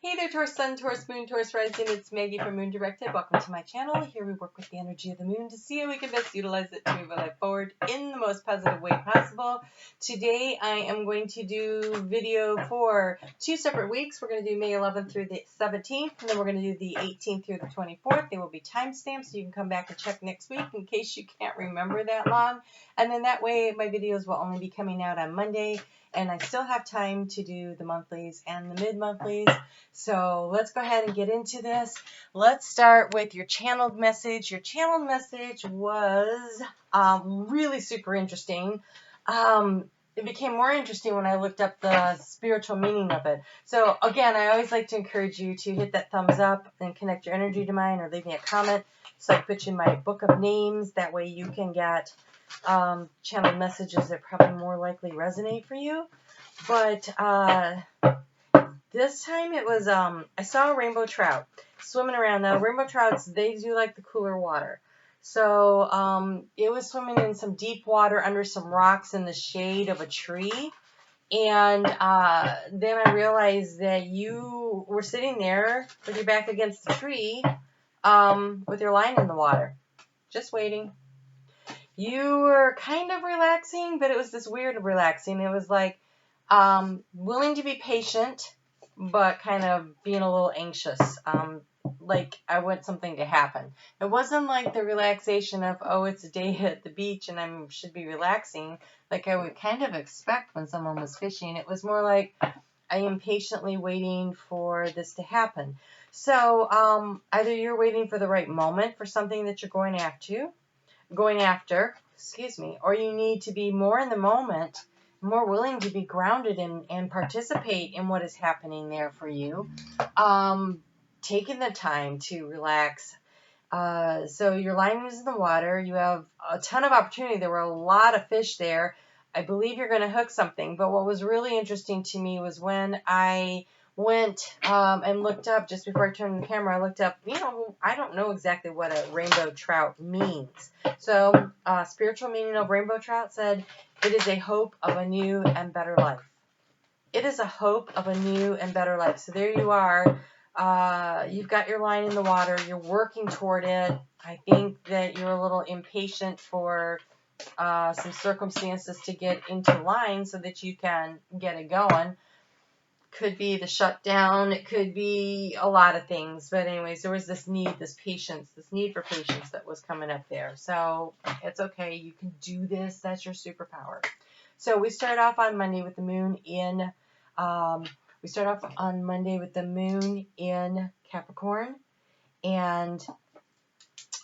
Hey there, Taurus Sun, Taurus Moon, Taurus Rising. It's Maggie from Moon Directed. Welcome to my channel. Here we work with the energy of the moon to see how we can best utilize it to move our life forward in the most positive way possible. Today I am going to do video for 2 separate weeks. We're going to do May 11th through the 17th, and then we're going to do the 18th through the 24th. They will be timestamped, so you can come back and check next week in case you can't remember that long. And then that way my videos will only be coming out on Monday, and I still have time to do the monthlies and the mid-monthlies. So let's go ahead and get into this. Let's start with your channeled message. Your channeled message was really super interesting. It became more interesting when I looked up the spiritual meaning of it. So again, I always like to encourage you to hit that thumbs up and connect your energy to mine, or leave me a comment so I put you in my book of names. That way you can get channeled messages that probably more likely resonate for you. But this time it was, I saw a rainbow trout swimming around. Now, rainbow trouts, they do like the cooler water. So it was swimming in some deep water under some rocks in the shade of a tree. And then I realized that you were sitting there with your back against the tree with your line in the water, just waiting. You were kind of relaxing, but it was this weird relaxing. It was like willing to be patient, but kind of being a little anxious, like I want something to happen. It wasn't like the relaxation of, oh, it's a day at the beach and I should be relaxing, like I would kind of expect when someone was fishing. It was more like I am patiently waiting for this to happen. So either you're waiting for the right moment for something that you're going after, or you need to be more in the moment, more willing to be grounded and participate in what is happening there for you, taking the time to relax. So your line is in the water. You have a ton of opportunity. There were a lot of fish there. I believe you're going to hook something. But what was really interesting to me was when I went and looked up, just before I turned the camera, I looked up, I don't know exactly what a rainbow trout means. So spiritual meaning of rainbow trout said, it is a hope of a new and better life. It is a hope of a new and better life. So there you are. You've got your line in the water. You're working toward it. I think that you're a little impatient for some circumstances to get into line so that you can get it going. Could be the shutdown. It could be a lot of things. But anyways, there was this need for patience that was coming up there. So it's okay. You can do this. That's your superpower. So we start off on Monday with the moon in, Capricorn. And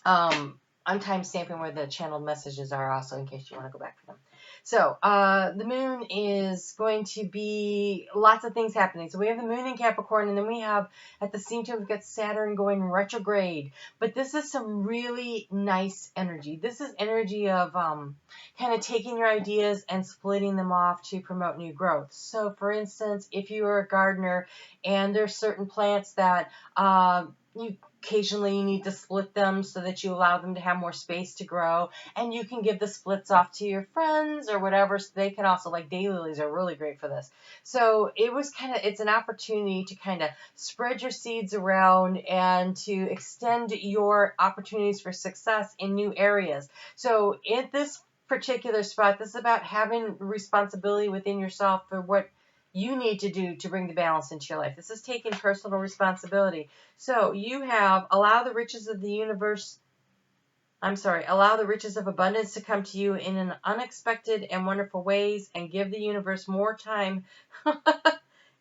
I'm time stamping where the channeled messages are also in case you want to go back to them. So the moon is going to be lots of things happening. So we have the moon in Capricorn, and then we have, at the same time, we've got Saturn going retrograde. But this is some really nice energy. This is energy of kind of taking your ideas and splitting them off to promote new growth. So for instance, if you are a gardener and there's certain plants that occasionally you need to split them so that you allow them to have more space to grow, and you can give the splits off to your friends or whatever, so they can also, like daylilies are really great for this. So it's an opportunity to kind of spread your seeds around and to extend your opportunities for success in new areas. So in this particular spot, this is about having responsibility within yourself for what you need to do to bring the balance into your life. This is taking personal responsibility. So you have allow the riches of abundance to come to you in an unexpected and wonderful ways, and give the universe more time.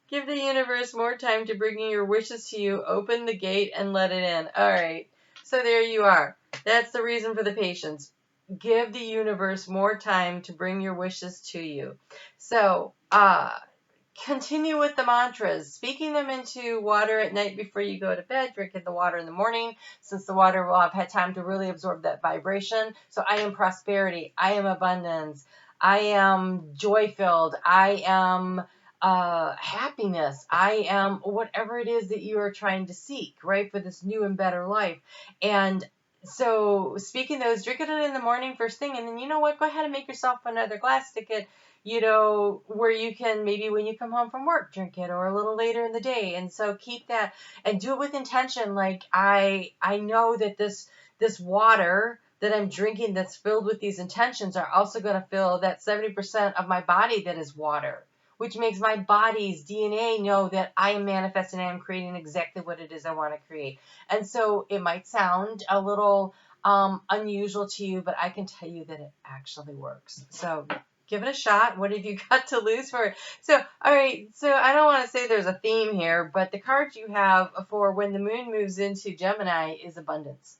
Give the universe more time to bring your wishes to you. Open the gate and let it in. All right. So there you are. That's the reason for the patience. Give the universe more time to bring your wishes to you. So, continue with the mantras, speaking them into water at night before you go to bed, drinking the water in the morning, since the water will have had time to really absorb that vibration. So I am prosperity. I am abundance. I am joy-filled. I am happiness. I am whatever it is that you are trying to seek, right, for this new and better life. And so speaking those, drink it in the morning first thing, and then you know what? Go ahead and make yourself another glass, stick it you know, where you can maybe when you come home from work, drink it, or a little later in the day. And so keep that and do it with intention. Like I know that this water that I'm drinking that's filled with these intentions are also going to fill that 70% of my body that is water, which makes my body's DNA know that I am manifesting and I'm creating exactly what it is I want to create. And so it might sound a little unusual to you, but I can tell you that it actually works. So give it a shot. What have you got to lose for it? So, all right. So I don't want to say there's a theme here, but the cards you have for when the moon moves into Gemini is abundance.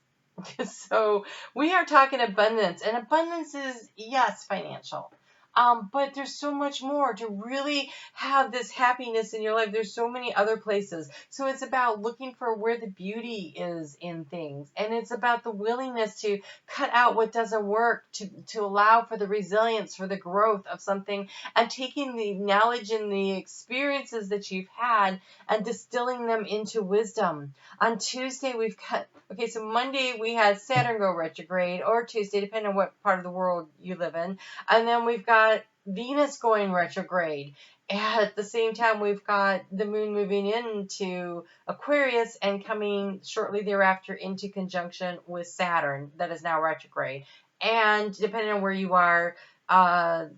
So we are talking abundance, and abundance is, yes, financial. But there's so much more to really have this happiness in your life. There's so many other places. So it's about looking for where the beauty is in things. And it's about the willingness to cut out what doesn't work, to allow for the resilience, for the growth of something, and taking the knowledge and the experiences that you've had and distilling them into wisdom. On Tuesday, we've got, okay, so Monday we had Saturn go retrograde, or Tuesday, depending on what part of the world you live in. And then we've got Venus going retrograde. At the same time, we've got the moon moving into Aquarius and coming shortly thereafter into conjunction with Saturn that is now retrograde. And depending on where you are, the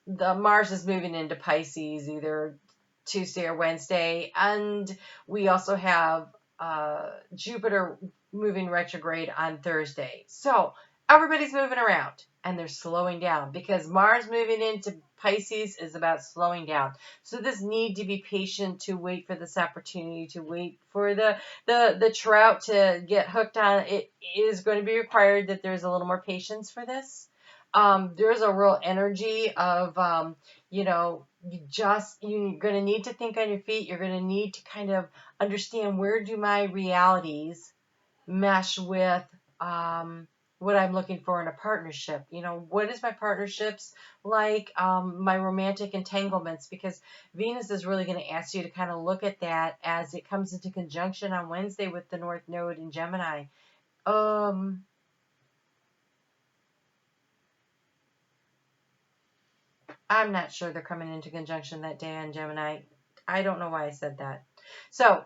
Mars is moving into Pisces either Tuesday or Wednesday. And we also have Jupiter moving retrograde on Thursday. So everybody's moving around and they're slowing down because Mars moving into Pisces is about slowing down. So this need to be patient, to wait for this opportunity, to wait for the trout to get hooked on. It is going to be required that there's a little more patience for this. There's a real energy of, you know, you're going to need to think on your feet. You're going to need to kind of understand, where do my realities mesh with what I'm looking for in a partnership. You know, what is my partnerships like, my romantic entanglements, because Venus is really going to ask you to kind of look at that as it comes into conjunction on Wednesday with the North Node in Gemini. I'm not sure they're coming into conjunction that day on Gemini. I don't know why I said that. So,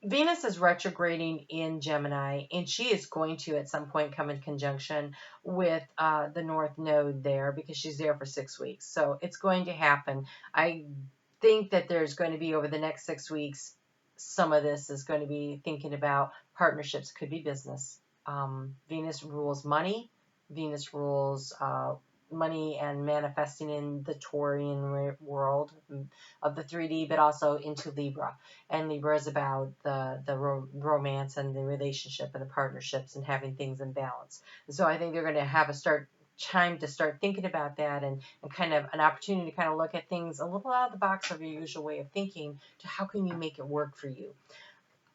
Venus is retrograding in Gemini, and she is going to at some point come in conjunction with the North Node there, because she's there for 6 weeks. So it's going to happen. I think that there's going to be, over the next 6 weeks, some of this is going to be thinking about partnerships. Could be business. Venus rules money. Venus rules money and manifesting in the Taurian world of the 3D, but also into Libra. And Libra is about the romance and the relationship and the partnerships and having things in balance. And so I think they're going to have time to start thinking about that, and kind of an opportunity to kind of look at things a little out of the box of your usual way of thinking, to how can you make it work for you.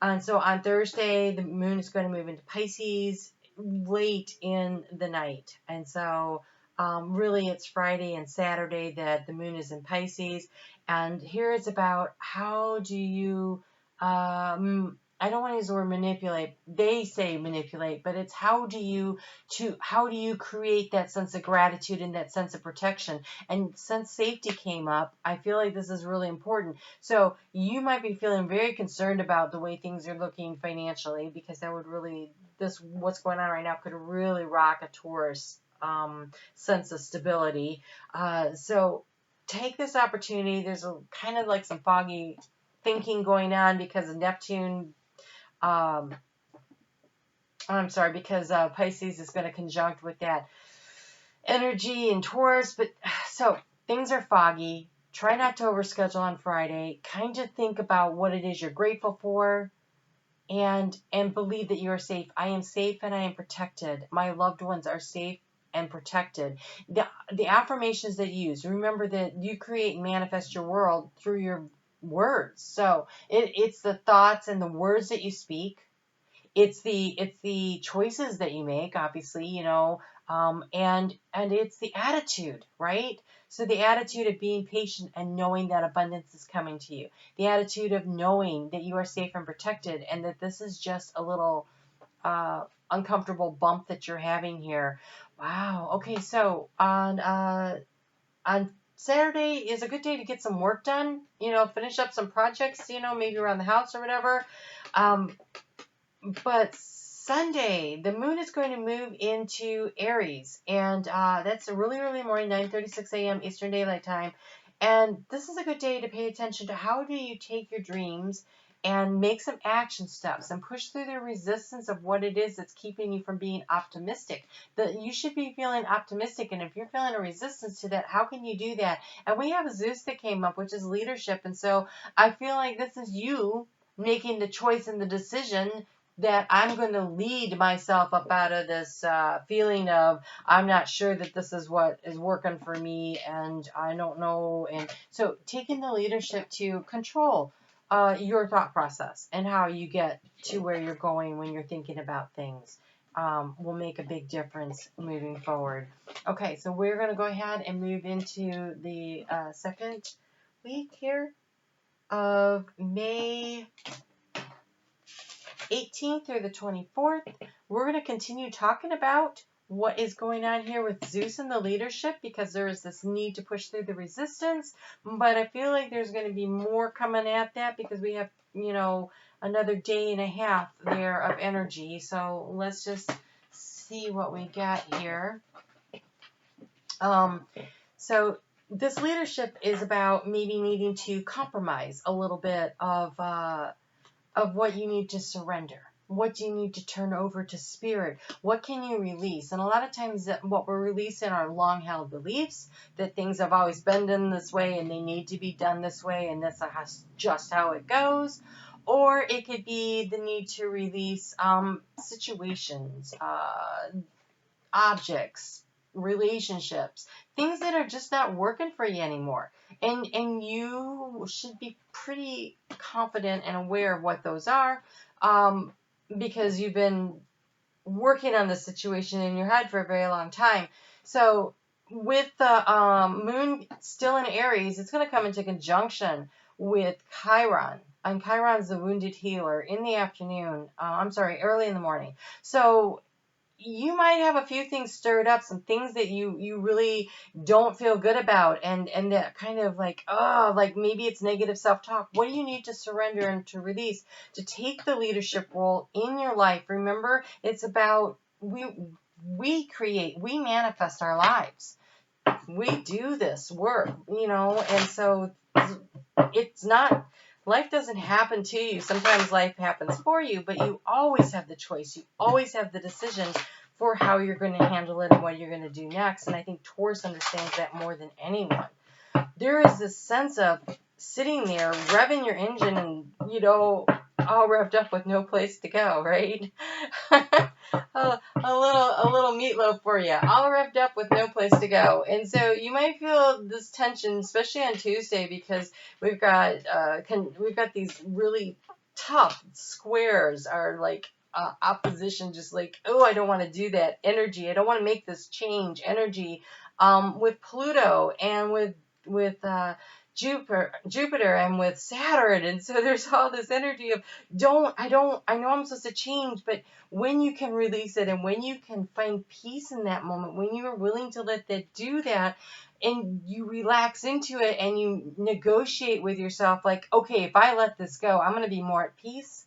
And so on Thursday, the moon is going to move into Pisces late in the night. And so really it's Friday and Saturday that the moon is in Pisces. And here it's about, how do you, I don't want to use the word manipulate. They say manipulate, but it's how do you create that sense of gratitude and that sense of protection. And since safety came up, I feel like this is really important. So you might be feeling very concerned about the way things are looking financially, because that would really, what's going on right now could really rock a Taurus sense of stability. So take this opportunity. There's a kind of like some foggy thinking going on because of Neptune. Because Pisces is going to conjunct with that energy in Taurus. But so things are foggy. Try not to overschedule on Friday. Kind of think about what it is you're grateful for, and believe that you are safe. I am safe and I am protected. My loved ones are safe and protected. The affirmations that you use, remember that you create and manifest your world through your words. So it's the thoughts and the words that you speak. It's the choices that you make, obviously, you know, and it's the attitude, right? So the attitude of being patient and knowing that abundance is coming to you. The attitude of knowing that you are safe and protected, and that this is just a little uncomfortable bump that you're having here. Wow. Okay, so on On Saturday is a good day to get some work done, you know, finish up some projects, you know, maybe around the house or whatever. But Sunday, the moon is going to move into Aries, and that's a really early morning, 9:36 a.m. Eastern Daylight Time. And this is a good day to pay attention to how do you take your dreams and make some action steps and push through the resistance of what it is that's keeping you from being optimistic. That you should be feeling optimistic, and if you're feeling a resistance to that, how can you do that? And we have a Zeus that came up, which is leadership, and so I feel like this is you making the choice and the decision that I'm going to lead myself up out of this feeling of I'm not sure that this is what is working for me and I don't know. And so taking the leadership to control your thought process and how you get to where you're going when you're thinking about things will make a big difference moving forward. Okay, so we're going to go ahead and move into the second week here of May 18th through the 24th. We're going to continue talking about what is going on here with Zeus and the leadership, because there is this need to push through the resistance. But I feel like there's going to be more coming at that because we have, you know, another day and a half there of energy. So let's just see what we got here. So this leadership is about maybe needing to compromise a little bit of what you need to surrender. What do you need to turn over to spirit? What can you release? And a lot of times what we're releasing are long-held beliefs that things have always been done this way and they need to be done this way and that's just how it goes. Or it could be the need to release situations, objects, relationships, things that are just not working for you anymore. And you should be pretty confident and aware of what those are, because you've been working on the situation in your head for a very long time. So with the moon still in Aries, it's going to come into conjunction with Chiron. And Chiron's the wounded healer in the afternoon. Early in the morning. So you might have a few things stirred up, some things that you really don't feel good about, and that kind of like maybe it's negative self-talk. What do you need to surrender and to release to take the leadership role in your life? Remember, it's about we create, we manifest our lives. We do this work, you know, and so it's not, life doesn't happen to you. Sometimes life happens for you, but you always have the choice. You always have the decision for how you're going to handle it and what you're going to do next. And I think Taurus understands that more than anyone. There is this sense of sitting there, revving your engine and, you know, all revved up with no place to go, right? a little meatloaf for you, all revved up with no place to go. And so you might feel this tension, especially on Tuesday, because we've got these really tough squares are like opposition, just like, oh, I don't want to do that energy. I don't want to make this change energy with Pluto and with Jupiter and with Saturn. And so there's all this energy of I know I'm supposed to change, but when you can release it and when you can find peace in that moment, when you are willing to let that do that and you relax into it and you negotiate with yourself like, okay, if I let this go, I'm going to be more at peace.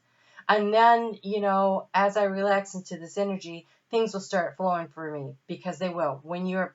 And then, you know, as I relax into this energy, things will start flowing for me, because they will. When you're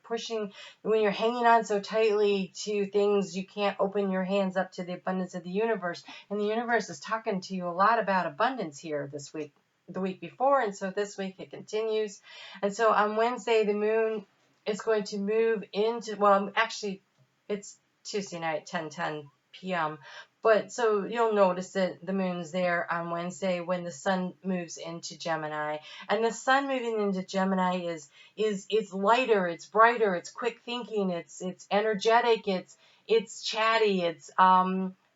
hanging on so tightly to things, you can't open your hands up to the abundance of the universe. And the universe is talking to you a lot about abundance here this week, the week before. And so this week it continues. And so on Wednesday, the moon is going to move into, well, actually, it's Tuesday night, 10:10 p.m. But so you'll notice that the moon's there on Wednesday when the sun moves into Gemini. And the sun moving into Gemini is lighter, it's brighter, it's quick thinking, it's energetic, it's chatty, it's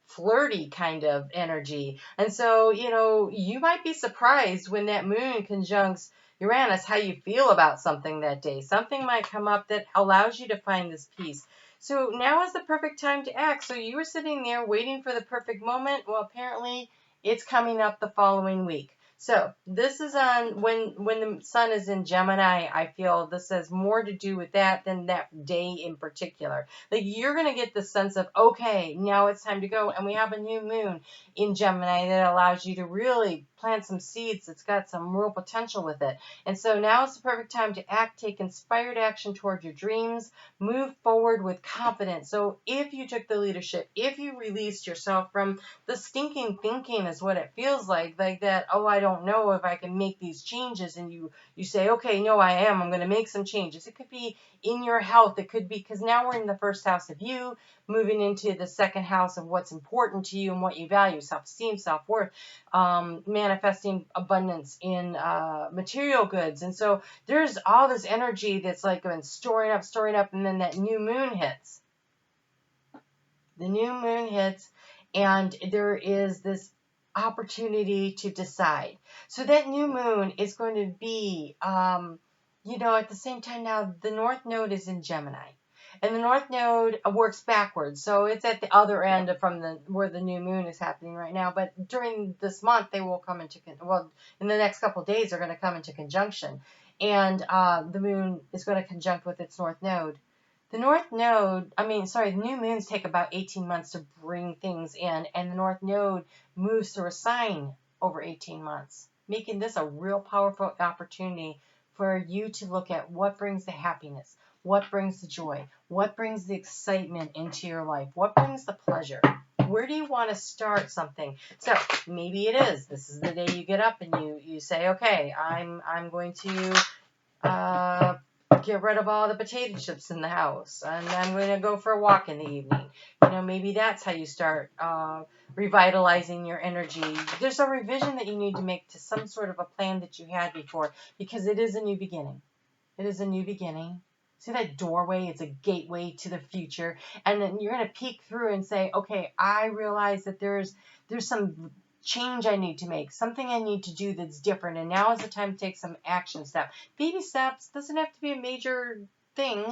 flirty kind of energy. And so, you know, you might be surprised when that moon conjuncts Uranus how you feel about something that day. Something might come up that allows you to find this peace. So now is the perfect time to act. So you were sitting there waiting for the perfect moment. Well, apparently it's coming up the following week. So this is on when the sun is in Gemini. I feel this has more to do with that than that day in particular. Like you're going to get the sense of, okay, now it's time to go. And we have a new moon in Gemini that allows you to really plant some seeds. It's got some real potential with it. And so now is the perfect time to act, take inspired action toward your dreams, move forward with confidence. So if you took the leadership, if you released yourself from the stinking thinking is what it feels like that, oh, I don't know if I can make these changes, and you say, okay, no, I'm going to make some changes. It could be in your health. It could be because now we're in the first house of you, moving into the second house of what's important to you and what you value, self-esteem, self-worth, manifesting abundance in material goods. And so there's all this energy that's like been storing up, and then that new moon hits. The new moon hits, and there is this opportunity to decide. So that new moon is going to be, at the same time now, the North Node is in Gemini. And the North Node works backwards. So it's at the other end from where the new moon is happening right now. But during this month, they will come into, in the next couple of days, they're going to come into conjunction. And the moon is going to conjunct with its North Node. The new moons take about 18 months to bring things in, and the North Node moves through a sign over 18 months, making this a real powerful opportunity for you to look at what brings the happiness, what brings the joy, what brings the excitement into your life, what brings the pleasure. Where do you want to start something? So maybe this is the day you get up and you say, okay, I'm going to get rid of all the potato chips in the house, and I'm going to go for a walk in the evening. Maybe that's how you start revitalizing your energy. There's a revision that you need to make to some sort of a plan that you had before, because it is a new beginning. It is a new beginning. See that doorway? It's a gateway to the future. And then you're going to peek through and say, okay, I realize that there's some change I need to make, something I need to do that's different, and now is the time to take some action step. Baby steps, doesn't have to be a major thing.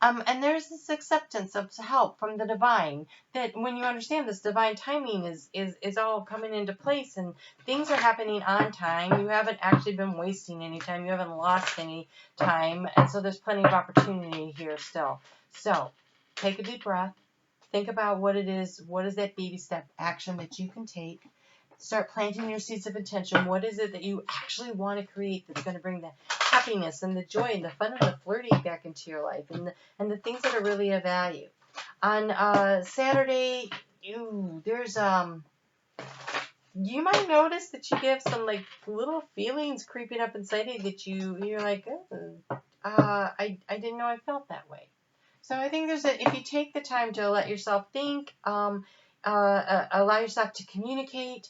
And there's this acceptance of help from the divine, that when you understand this divine timing is all coming into place, and things are happening on time. You haven't actually been wasting any time. You haven't lost any time. And so there's plenty of opportunity here still. So take a deep breath. Think about what it is. What is that baby step action that you can take? Start planting your seeds of intention. What is it that you actually want to create that's going to bring the happiness and the joy and the fun and the flirty back into your life, and the things that are really of value? On Saturday, you might notice that you have some like little feelings creeping up inside you that you're like, I didn't know I felt that way. So I think if you take the time to let yourself think, allow yourself to communicate,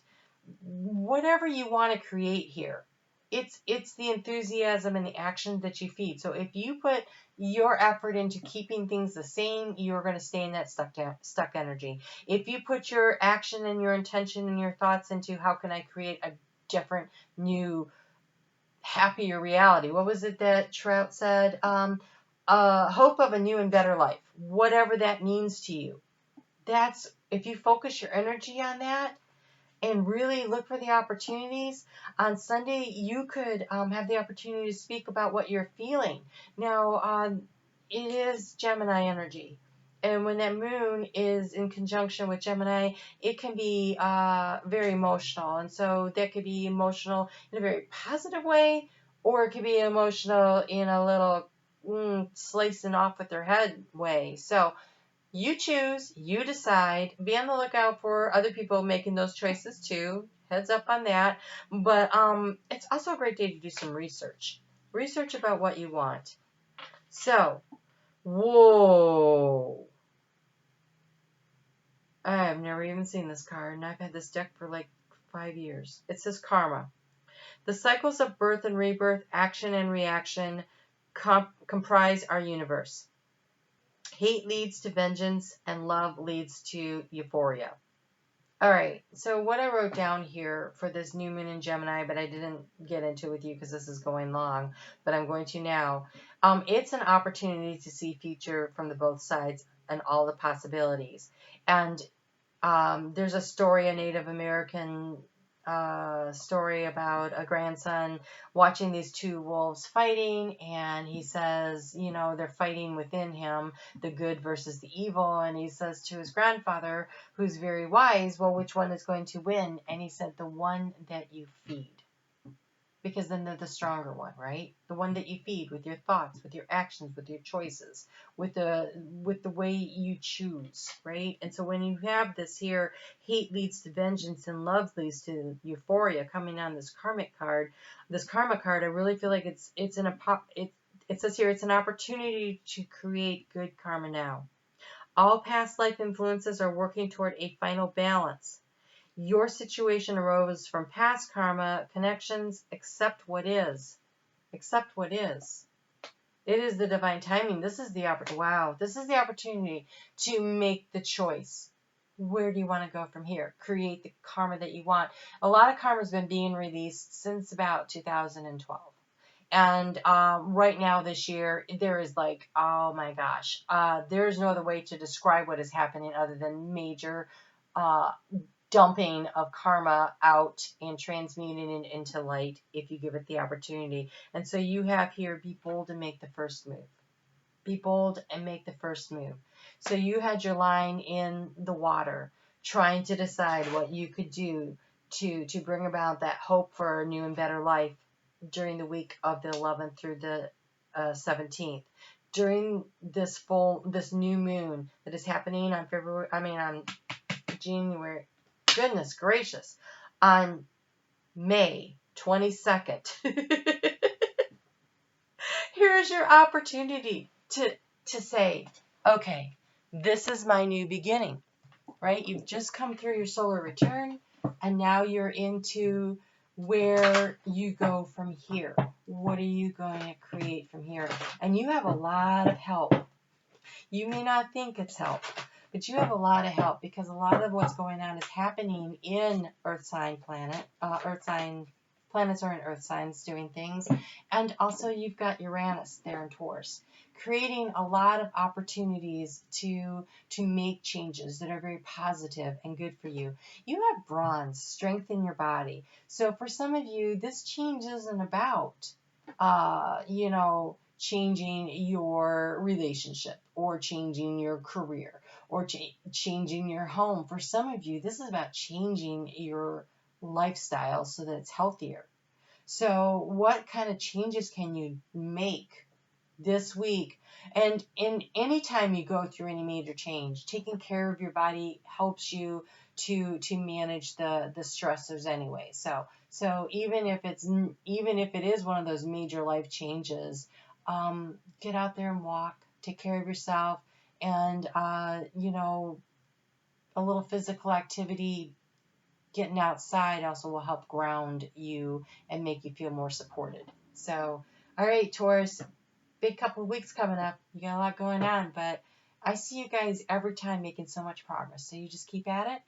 whatever you want to create here, it's the enthusiasm and the action that you feed. So if you put your effort into keeping things the same, you're going to stay in that stuck energy. If you put your action and your intention and your thoughts into how can I create a different, new, happier reality. What was it that Trout said? Hope of a new and better life. Whatever that means to you. If you focus your energy on that, and really look for the opportunities. On Sunday, you could have the opportunity to speak about what you're feeling. Now, it is Gemini energy. And when that moon is in conjunction with Gemini, it can be very emotional. And so that could be emotional in a very positive way, or it could be emotional in a little slicing off with their head way. So you choose, you decide. Be on the lookout for other people making those choices too. Heads up on that. But it's also a great day to do some research. Research about what you want. So, whoa. I've never even seen this card, and I've had this deck for like 5 years. It says Karma. The cycles of birth and rebirth, action and reaction comprise our universe. Hate leads to vengeance, and love leads to euphoria. All right, so what I wrote down here for this new moon in Gemini, but I didn't get into with you because this is going long, but I'm going to now. It's an opportunity to see future from the both sides and all the possibilities. And there's a story, a Native American story about a grandson watching these two wolves fighting, and he says, you know, they're fighting within him, the good versus the evil, and he says to his grandfather, who's very wise, well, which one is going to win? And he said, the one that you feed. Because then they're the stronger one, right? The one that you feed with your thoughts, with your actions, with your choices, with the way you choose, right? And so when you have this here, hate leads to vengeance and love leads to euphoria coming on this karmic card, this karma card, I really feel like it says here it's an opportunity to create good karma now. All past life influences are working toward a final balance. Your situation arose from past karma connections. Accept what is. Accept what is. It is the divine timing. This is the This is the opportunity to make the choice. Where do you want to go from here? Create the karma that you want. A lot of karma has been being released since about 2012. And right now this year, there is like, oh my gosh, there's no other way to describe what is happening other than major dumping of karma out and transmuting it into light if you give it the opportunity. And so you have here, be bold and make the first move. Be bold and make the first move. So you had your line in the water, trying to decide what you could do to bring about that hope for a new and better life during the week of the 11th through the 17th. During this new moon that is happening on on January, goodness gracious, on May 22nd. Here's your opportunity to say, okay, this is my new beginning, right? You've just come through your solar return, and now you're into where you go from here. What are you going to create from here? And you have a lot of help. You may not think it's help, but you have a lot of help because a lot of what's going on is happening in Earth sign planet. Planets are in Earth signs doing things. And also you've got Uranus there in Taurus, creating a lot of opportunities to make changes that are very positive and good for you. You have bronze, strength in your body. So for some of you, this change isn't about, changing your relationship or changing your career or changing your home. For some of you, this is about changing your lifestyle so that it's healthier. So what kind of changes can you make this week? And in any time you go through any major change, taking care of your body helps you to manage the stressors anyway. So even if it is one of those major life changes, get out there and walk, take care of yourself, and a little physical activity, getting outside also will help ground you and make you feel more supported. So, all right, Taurus, big couple of weeks coming up. You got a lot going on, but I see you guys every time making so much progress. So you just keep at it.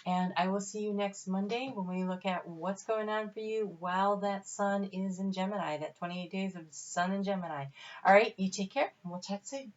And I will see you next Monday when we look at what's going on for you while that sun is in Gemini, that 28 days of sun in Gemini. All right, you take care, and we'll chat soon.